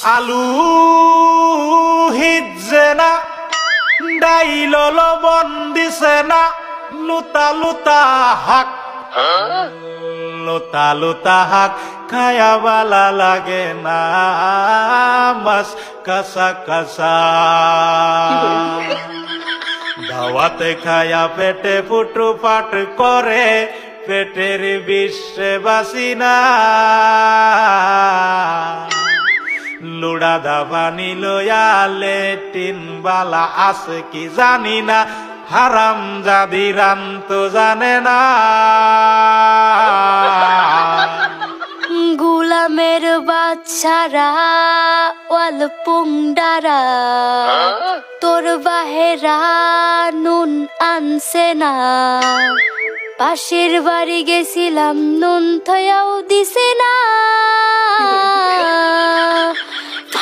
আলু হিজে না ডাইল লবণ দিছে না লুতা লুতা হাক লুতা লুতা হাক খায়া বালা লাগে না মাছ কাঁচা কাঁচা দাওয়াতে খায়া পেটে ফুটু পাট করে পেটের বিশ্বে বাসি না লুড়া দাবানি লয়া লেটিন বালা আছে কি জানি না হারাম জাদি রান তো জানে না গুলামের বাচ্চারা ওয়াল পুংডারা তোর বাহেরা নুন আনছে না পাশের বাড়ি গেছিলাম নুন থয়াও দিছে না